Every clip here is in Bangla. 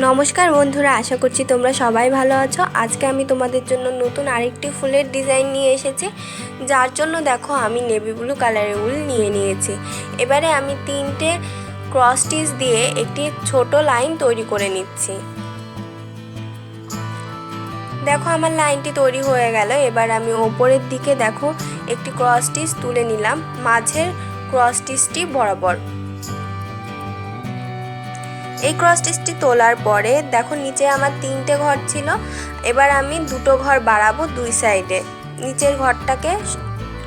নমস্কার বন্ধুরা, আশা করছি তোমরা সবাই ভালো আছো। আজকে আমি তোমাদের জন্য নতুন আরেকটি ফুলের ডিজাইন নিয়ে এসেছি, যার জন্য দেখো আমি নেভি ব্লু কালারের উল নিয়ে নিয়েছি। এবারে আমি 3টে ক্রস স্টিচ দিয়ে একটি ছোট লাইন তৈরি করে নিচ্ছি। দেখো আমার লাইনটি তৈরি হয়ে গেল। এবার আমি ওপরের দিকে দেখো একটি ক্রস স্টিচ তুলে নিলাম মাঝের ক্রস স্টিচটি বরাবর। এই ক্রস স্টিচটি তোলার পরে দেখো নিচে আমার 3টে ঘর ছিল। এবার আমি 2টো ঘর বাড়াবো দুই সাইডে, নিচের ঘরটাকে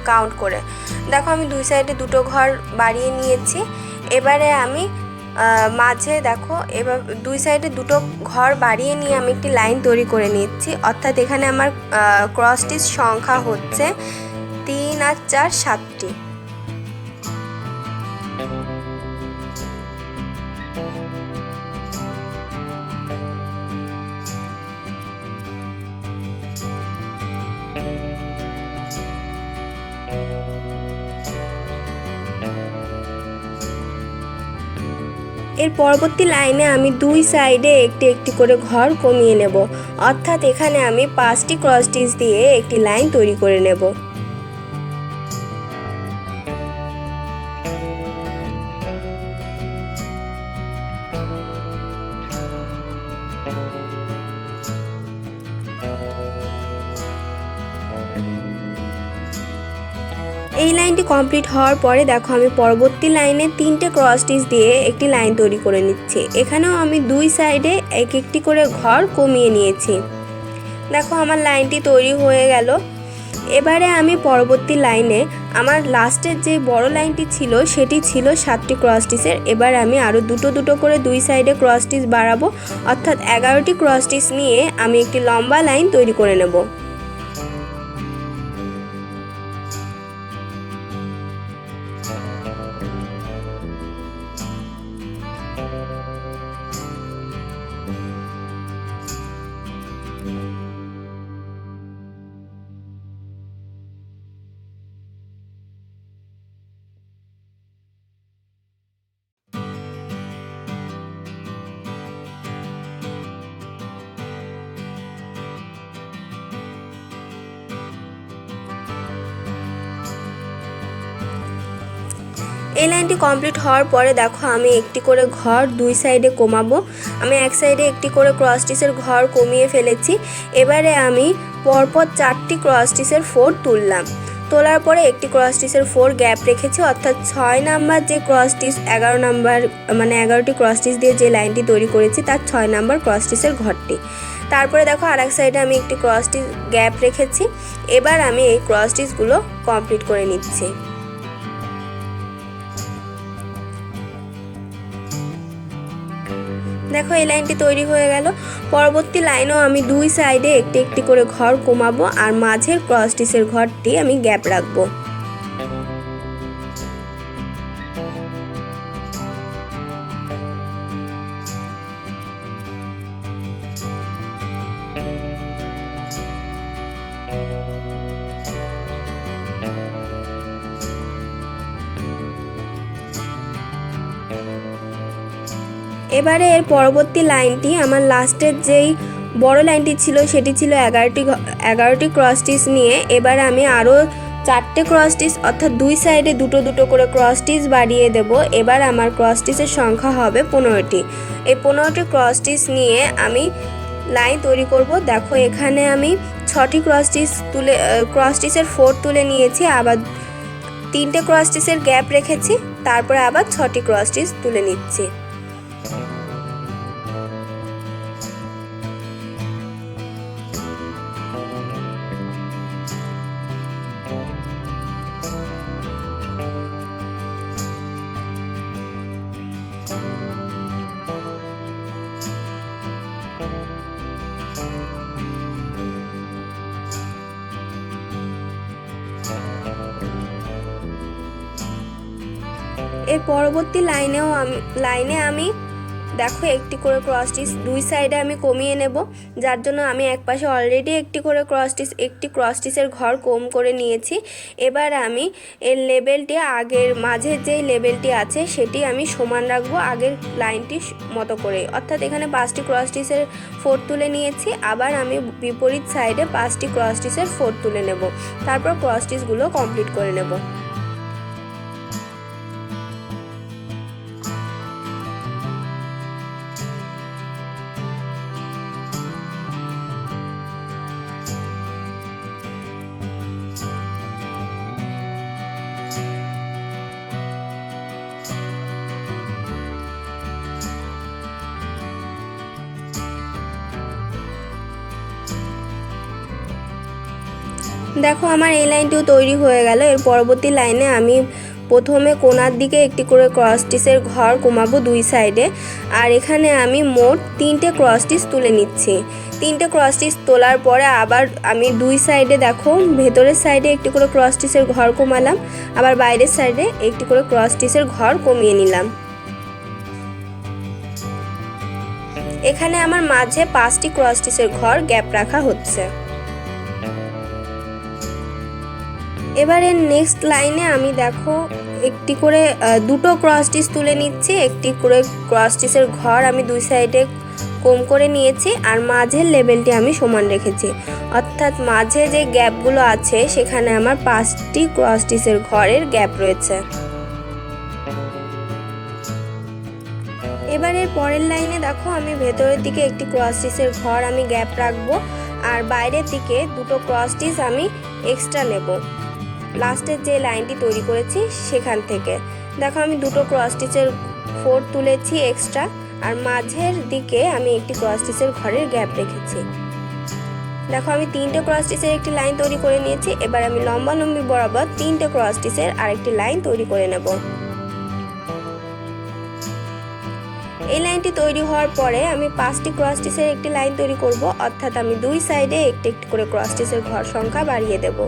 কাউন্ট করে। দেখো আমি দুই সাইডে 2টো ঘর বাড়িয়ে নিয়েছি। এবারে আমি মাঝে দেখো এবার দুই সাইডে 2টো ঘর বাড়িয়ে নিয়ে আমি একটি লাইন তৈরি করে নিচ্ছি। অর্থাৎ এখানে আমার ক্রস স্টিচ সংখ্যা হচ্ছে 3 আর 4 7টি। এর পরবর্তী লাইনে আমি দুই সাইডে একটি একটি করে ঘর কমিয়ে নেব। অর্থাৎ এখানে আমি 5টি ক্রস স্টিচ দিয়ে একটি লাইন তৈরি করে নেব। এই লাইনটি কমপ্লিট হওয়ার পরে দেখো আমি পরবর্তী লাইনে 3টে ক্রস স্টিচ দিয়ে একটি লাইন তৈরি করে নিচ্ছি। এখানেও আমি দুই সাইডে এক একটি করে ঘর কমিয়ে নিয়েছি। দেখো আমার লাইনটি তৈরি হয়ে গেল। এবারে আমি পরবর্তী লাইনে আমার লাস্টের যে বড় লাইনটি ছিল সেটি ছিল 7টি ক্রস স্টিচের। এবার আমি আরও দুটো করে দুই সাইডে ক্রস স্টিচ বাড়াবো। অর্থাৎ 11টি ক্রস স্টিচ নিয়ে আমি একটি লম্বা লাইন তৈরি করে নেব। এই লাইনটি কমপ্লিট হওয়ার পরে দেখো আমি একটি করে ঘর দুই সাইডে কমাবো। আমি এক সাইডে একটি করে ক্রস স্টিচের ঘর কমিয়ে ফেলেছি। এবারে আমি পরপর 4টি ক্রস স্টিচের 4 তুললাম। তোলার পরে একটি ক্রস স্টিচের 4 গ্যাপ রেখেছি। অর্থাৎ 6 নাম্বার যে ক্রস স্টিচ 11 নাম্বার মানে 11টি ক্রস স্টিচ দিয়ে যে লাইনটি তৈরি করেছি তার 6 নাম্বার ক্রস স্টিচের ঘরটি। তারপরে দেখো আরেক সাইডে আমি একটি ক্রস স্টিচ গ্যাপ রেখেছি। এবার আমি এই ক্রস স্টিচগুলো কমপ্লিট করে নিচ্ছি। দেখো এই লাইনটি তৈরি হয়ে গেল। পরবর্তী লাইনেও আমি দুই সাইডে একটি একটি করে ঘর কমাবো আর মাঝের ক্রস স্টিচের ঘরটি আমি গ্যাপ রাখবো। এবারে এর পরবর্তী লাইনটি আমার লাস্টের যেই বড় লাইনটি ছিল সেটি ছিল 11টি ক্রস স্টিচ নিয়ে। এবার আমি আরও 4টে ক্রস স্টিচ অর্থাৎ দুই সাইডে দুটো করে ক্রস স্টিচ বাড়িয়ে দেব। এবার আমার ক্রস স্টিচের সংখ্যা হবে 15টি। এই 15টি ক্রস স্টিচ নিয়ে আমি লাইন তৈরি করব। দেখো এখানে আমি 6টি ক্রস স্টিচের 4 তুলে নিয়েছি। আবার 3টে ক্রস স্টিচের গ্যাপ রেখেছি। তারপরে আবার 6টি ক্রস স্টিচ তুলে নিচ্ছি। এর পরবর্তী লাইনে আমি দেখো একটি করে ক্রস স্টিচ দুই সাইডে আমি কমিয়ে নেব, যার জন্য আমি এক পাশে অলরেডি একটি করে একটি ক্রস স্টিচের ঘর কম করে নিয়েছি। এবার আমি এর লেবেলটি আগের মাঝের যেই লেবেলটি আছে সেটি আমি সমান রাখবো আগের লাইনটি মতো করে, অর্থাৎ এখানে 5টি ক্রস স্টিচের 4 তুলে নিয়েছি। আবার আমি বিপরীত সাইডে 5টি ক্রস স্টিচের 4 তুলে নেব, তারপর ক্রস স্টিচগুলো কমপ্লিট করে নেব। দেখো আমার এই লাইনটিও তৈরি হয়ে গেল। এর পরবর্তী লাইনে আমি প্রথমে কোণার দিকে একটি করে ক্রস স্টিচের ঘর কমাবো দুই সাইডে, আর এখানে আমি মোট 3টে ক্রস স্টিচ তুলে নিচ্ছি। 3টে ক্রস স্টিচ তোলার পরে আবার আমি দুই সাইডে দেখো ভেতরের সাইডে একটি করে ক্রস স্টিচের ঘর কমালাম, আবার বাইরের সাইডে একটি করে ক্রস স্টিচের ঘর কমিয়ে নিলাম। এখানে আমার মাঝে 5টি ক্রস স্টিচের ঘর গ্যাপ রাখা হচ্ছে। এবারে নেক্সট লাইনে আমি দেখো একটি করে দুটো ক্রস স্টিচ তুলে নিচ্ছি। একটি করে ক্রস স্টিচের ঘর আমি দুই সাইডে কম করে নিয়েছি, আর মাঝের লেভেলটি আমি সমান রেখেছি, অর্থাৎ মাঝে যে গ্যাপগুলো আছে সেখানে আমার 5টি ক্রস স্টিচের ঘরের গ্যাপ রয়েছে। এবারের পরের লাইনে দেখো আমি ভেতরের দিকে একটি ক্রস স্টিচের ঘর আমি গ্যাপ রাখবো, আর বাইরের দিকে দুটো ক্রস স্টিচ আমি এক্সট্রা নেব লাস্টের যে লাইনটি তৈরি করেছি সেখান থেকে। দেখো আমি দুটো ক্রস স্টিচের 4 তুলেছি এক্সট্রা, আর মাঝের দিকে আমি একটি ক্রস স্টিচের ঘরের গ্যাপ রেখেছি। দেখো আমি 3টে ক্রস স্টিচের একটি লাইন তৈরি করে নিয়েছি। এবার আমি লম্বালম্বি বরাবর 3টে ক্রস স্টিচের আরেকটি লাইন তৈরি করে নেব। এই লাইনটি তৈরি হওয়ার পরে আমি 5টি ক্রস স্টিচের একটি লাইন তৈরি করব, অর্থাৎ আমি দুই সাইডে একটি একটি করে ক্রস স্টিচের ঘর সংখ্যা বাড়িয়ে দেব।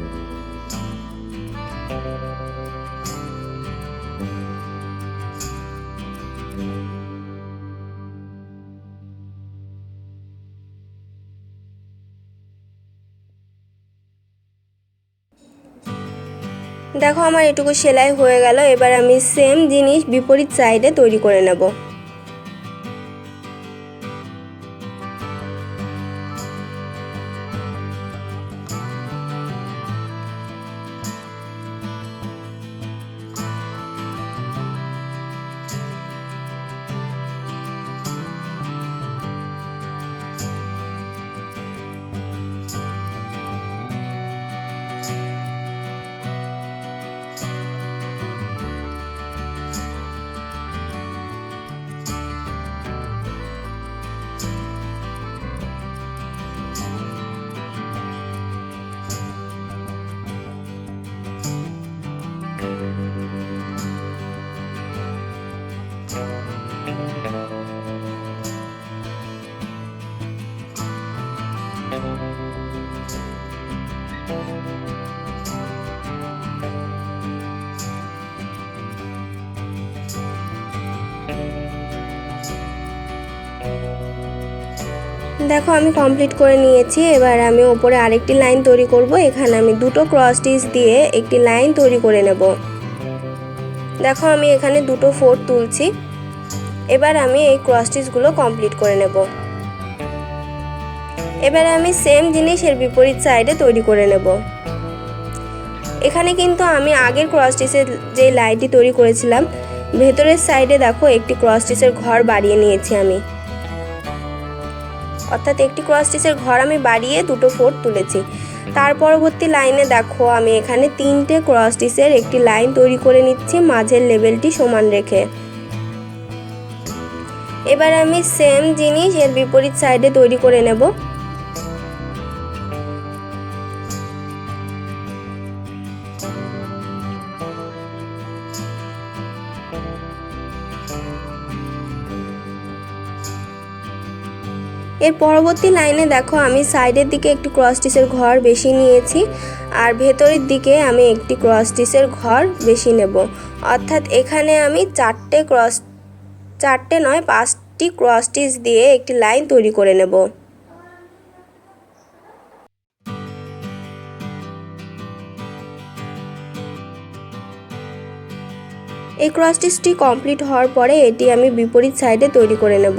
দেখো আমার এটুকু সেলাই হয়ে গেল। এবার আমি সেম জিনিস বিপরীত সাইডে তৈরি করে নেব। দেখো আমি কমপ্লিট করে নিয়েছি। এবার আমি উপরে আরেকটি লাইন তৈরি করব। এখানে আমি দুটো ক্রস স্টিচ দিয়ে একটি লাইন তৈরি করে নেব। দেখো আমি এখানে দুটো 4 তুলছি। এবার আমি এই ক্রস স্টিচগুলো কমপ্লিট করে নেব। এবার আমি সেম জিনিসের বিপরীত সাইডে তৈরি করে নেব। এখানে কিন্তু আমি আগের ক্রস স্টিচের যে লাইনটি তৈরি করেছিলাম ভেতরের সাইডে দেখো একটি ক্রস স্টিচের ঘর বাড়িয়ে নিয়েছি আমি, অর্থাৎ একটি ক্রস স্টিচের ঘর আমি বাড়িয়ে দুটো 4 তুলেছি। তার পরবর্তী লাইনে দেখো আমি এখানে 3টে ক্রস স্টিচের একটি লাইন তৈরি করে নিচ্ছি মাঝের লেভেলটি সমান রেখে। এবার আমি সেম জিনিস এর বিপরীত সাইডে তৈরি করে নেব। এর পরবর্তী লাইনে দেখো আমি সাইডের দিকে একটি ক্রস স্টিচের ঘর বেশি নিয়েছি, আর ভেতরের দিকে আমি একটি ক্রস স্টিচের ঘর বেশি নেব, অর্থাৎ এখানে আমি 4টে নয় 5টি ক্রস স্টিচ দিয়ে একটি লাইন তৈরি করে নেব। এই ক্রস স্টিচটি কমপ্লিট হওয়ার পরে এটি আমি বিপরীত সাইডে তৈরি করে নেব।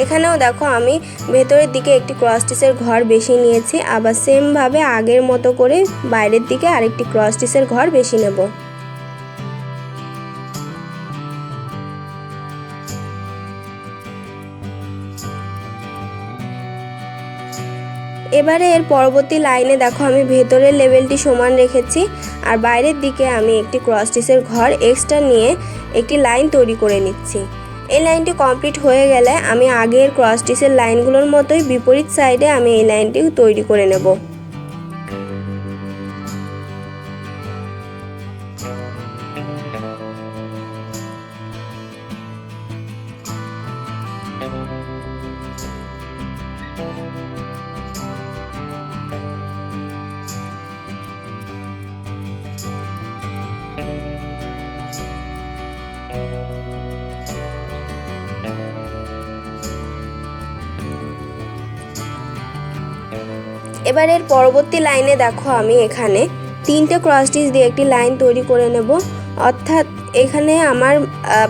এখানেও দেখো আমি ভেতরের দিকে একটি ক্রস স্টিচের ঘর বেশি নিয়েছি, আবার সেম ভাবে আগের মতো করে বাইরের দিকে আরেকটি ক্রস স্টিচের ঘর বেশি নেব। এবারে এর পরবর্তী লাইনে দেখো আমি ভেতরের লেভেলটি সমান রেখেছি, আর বাইরের দিকে আমি একটি ক্রস স্টিচের ঘর এক্সট্রা নিয়ে একটি লাইন তৈরি করে নিচ্ছি। এই লাইনটি কমপ্লিট হয়ে গেলে আমি আগের ক্রস স্টিচের লাইনগুলোর মতোই বিপরীত সাইডে আমি এই লাইনটি তৈরি করে নেব। এবার এর পরবর্তী লাইনে দেখো আমি এখানে 3টে ক্রস স্টিচ দিয়ে একটি লাইন তৈরি করে নেব, অর্থাৎ এখানে আমার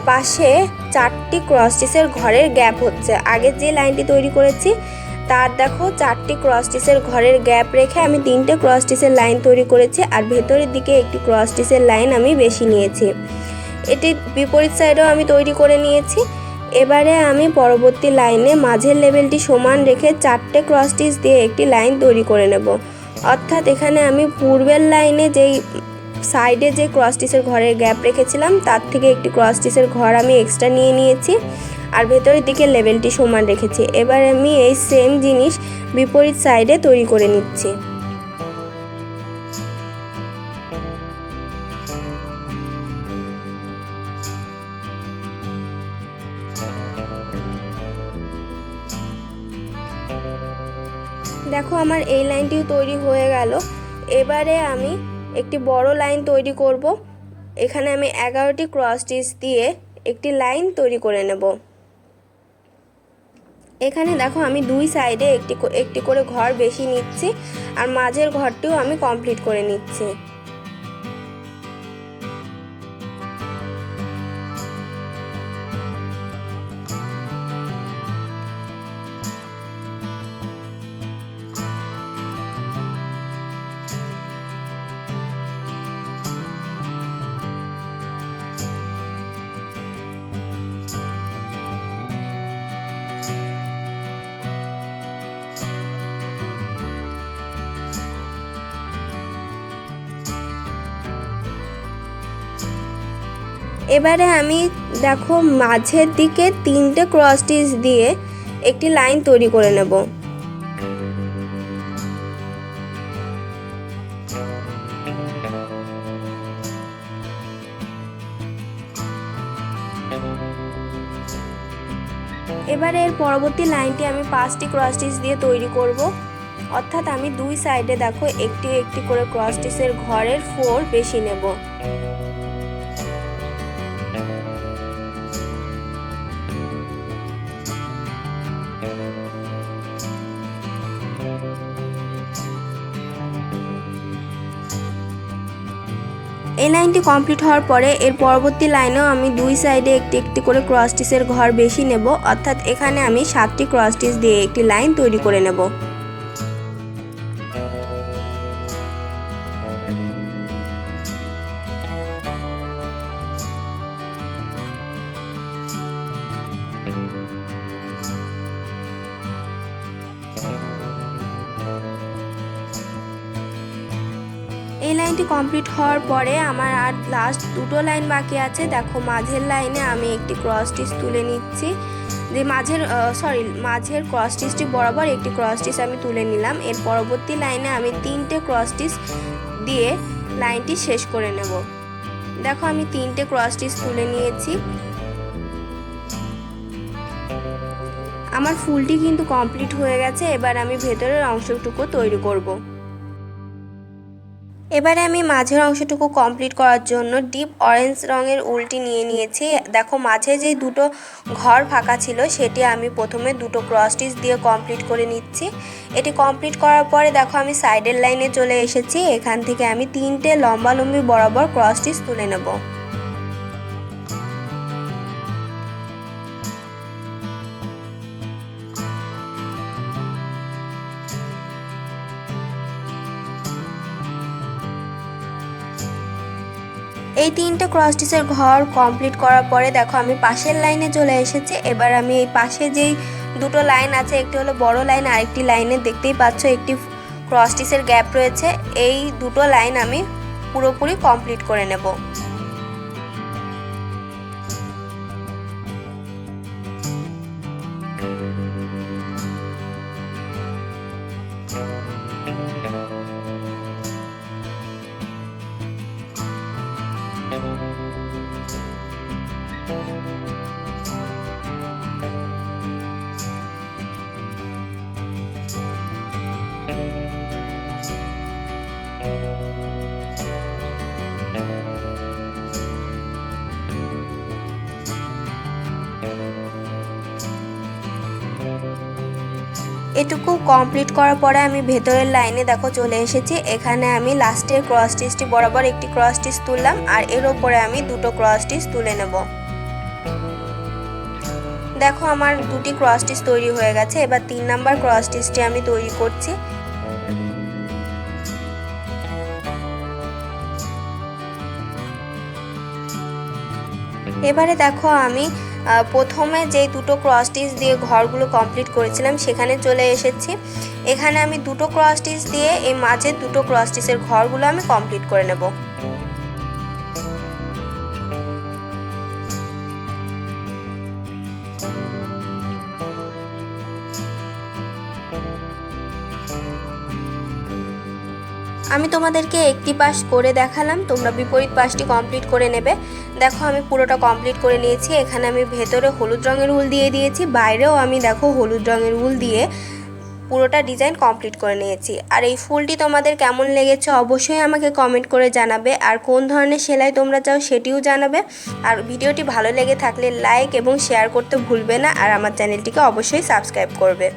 পাশে 4টি ক্রস স্টিচের ঘরের গ্যাপ হচ্ছে। আগের যে লাইনটি তৈরি করেছি তার দেখো 4টি ক্রস স্টিচের ঘরের গ্যাপ রেখে আমি 3টে ক্রস স্টিচের লাইন তৈরি করেছি, আর ভেতরের দিকে একটি ক্রস স্টিচের লাইন আমি বেশি নিয়েছি। এটি বিপরীত সাইডেও আমি তৈরি করে নিয়েছি। এবারে আমি পরবর্তী লাইনে মাঝের লেভেলটি সমান রেখে 4টে ক্রস স্টিচ দিয়ে একটি লাইন তৈরি করে নেব, অর্থাৎ এখানে আমি পূর্বের লাইনে যেই সাইডে যে ক্রস স্টিচের ঘরের গ্যাপ রেখেছিলাম তার থেকে একটি ক্রস স্টিচের ঘর আমি এক্সট্রা নিয়ে নিয়েছি, আর ভেতরের দিকে লেভেলটি সমান রেখেছি। এবার আমি এই সেম জিনিস বিপরীত সাইডে তৈরি করে নিচ্ছি। দেখো আমার এই লাইনটিও তৈরি হয়ে গেল। এবারে আমি একটি বড় লাইন তৈরি করব। এখানে আমি 11টি ক্রস স্টিচ দিয়ে একটি লাইন তৈরি করে নেব। এখানে দেখো আমি দুই সাইডে একটি করে ঘর বেশি নিচ্ছি, আর মাঝের ঘরটিও আমি কমপ্লিট করে নিচ্ছি। এবারে আমি দেখো মাঝের দিকে 3টে ক্রস স্টিচ দিয়ে একটি লাইন তৈরি করে নেব। এবারে এর পরবর্তী লাইনটি আমি 5টি ক্রস স্টিচ দিয়ে তৈরি করব, অর্থাৎ আমি দুই সাইডে দেখো একটি একটি করে ক্রস স্টিচের ঘরের 4 বেশি নেব। এই লাইনটি কমপ্লিট হওয়ার পরে এর পরবর্তী লাইনেও আমি দুই সাইডে একটি একটি করে ক্রস স্টিচের ঘর বেশি নেব, অর্থাৎ এখানে আমি 7টি ক্রস স্টিচ দিয়ে একটি লাইন তৈরি করে নেব। এই লাইনটি কমপ্লিট হওয়ার পরে আমার আর লাস্ট দুটো লাইন বাকি আছে। দেখো মাঝের লাইনে আমি একটি ক্রস স্টিচ তুলে নিচ্ছি, যে মাঝের ক্রস স্টিচটি বরাবর একটি ক্রস স্টিচ আমি তুলে নিলাম। এর পরবর্তী লাইনে আমি 3টে ক্রস স্টিচ দিয়ে লাইনটি শেষ করে নেব। দেখো আমি 3টে ক্রস স্টিচ তুলে নিয়েছি। আমার ফুলটি কিন্তু কমপ্লিট হয়ে গেছে। এবার আমি ভেতরের অংশটুকু তৈরি করব। এবারে আমি মাঝের অংশটুকু কমপ্লিট করার জন্য ডিপ অরেঞ্জ রঙের উলটি নিয়ে নিয়েছি। দেখো মাঝে যে দুটো ঘর ফাঁকা ছিল সেটি আমি প্রথমে দুটো ক্রস স্টিচ দিয়ে কমপ্লিট করে নিচ্ছি। এটি কমপ্লিট করার পরে দেখো আমি সাইডের লাইনে চলে এসেছি। এখান থেকে আমি 3টে লম্বালম্বি বরাবর ক্রস স্টিচ তুলে নেব। এই 3টে ক্রস স্টিচের ঘর কমপ্লিট করার পরে দেখো আমি পাশের লাইনে চলে এসেছি। এবার আমি এই পাশে যেই দুটো লাইন আছে, একটি হলো বড় লাইন আর একটি লাইনে দেখতেই পাচ্ছ একটি ক্রস স্টিচের গ্যাপ রয়েছে। এই দুটো লাইন আমি পুরোপুরি কমপ্লিট করে নেব। এটুকু কমপ্লিট করার পরে আমি ভেতরের লাইনে দেখো চলে এসেছি। এখানে আমি লাস্টের ক্রস স্টিচটি বরাবর একটি ক্রস স্টিচ তুললাম আর এর উপরে আমি দুটো ক্রস স্টিচ তুলে নেব। দেখো আমার দুটি ক্রস স্টিচ তৈরি হয়ে গেছে। এবার 3 নাম্বার ক্রস স্টিচটি আমি তৈরি করছি। এবারে দেখো আমি প্রথমে যেই দুটো ক্রস স্টিচ দিয়ে ঘরগুলো কমপ্লিট করেছিলাম সেখানে চলে এসেছি। এখানে আমি দুটো ক্রস স্টিচ দিয়ে এই মাঝে দুটো ক্রস স্টিচের ঘরগুলো আমি কমপ্লিট করে নেব। আমি তোমাদেরকে একটি পাশ করে দেখালাম, তোমরা বিপরীত পাশটি কমপ্লিট করে নেবে। দেখো আমি পুরোটা কমপ্লিট করে নিয়েছি। এখানে আমি ভেতরে হলুদ রঙের উল দিয়ে দিয়েছি, বাইরেও আমি দেখো হলুদ রঙের উল দিয়ে পুরোটা ডিজাইন কমপ্লিট করে নিয়েছি। আর এই ফুলটি তোমাদের কেমন লেগেছে অবশ্যই আমাকে কমেন্ট করে জানাবে, আর কোন ধরনের সেলাই তোমরা চাও সেটিও জানাবে। আর ভিডিওটি ভালো লেগে থাকলে লাইক এবং শেয়ার করতে ভুলবে না, আর আমার চ্যানেলটিকে অবশ্যই সাবস্ক্রাইব করবে।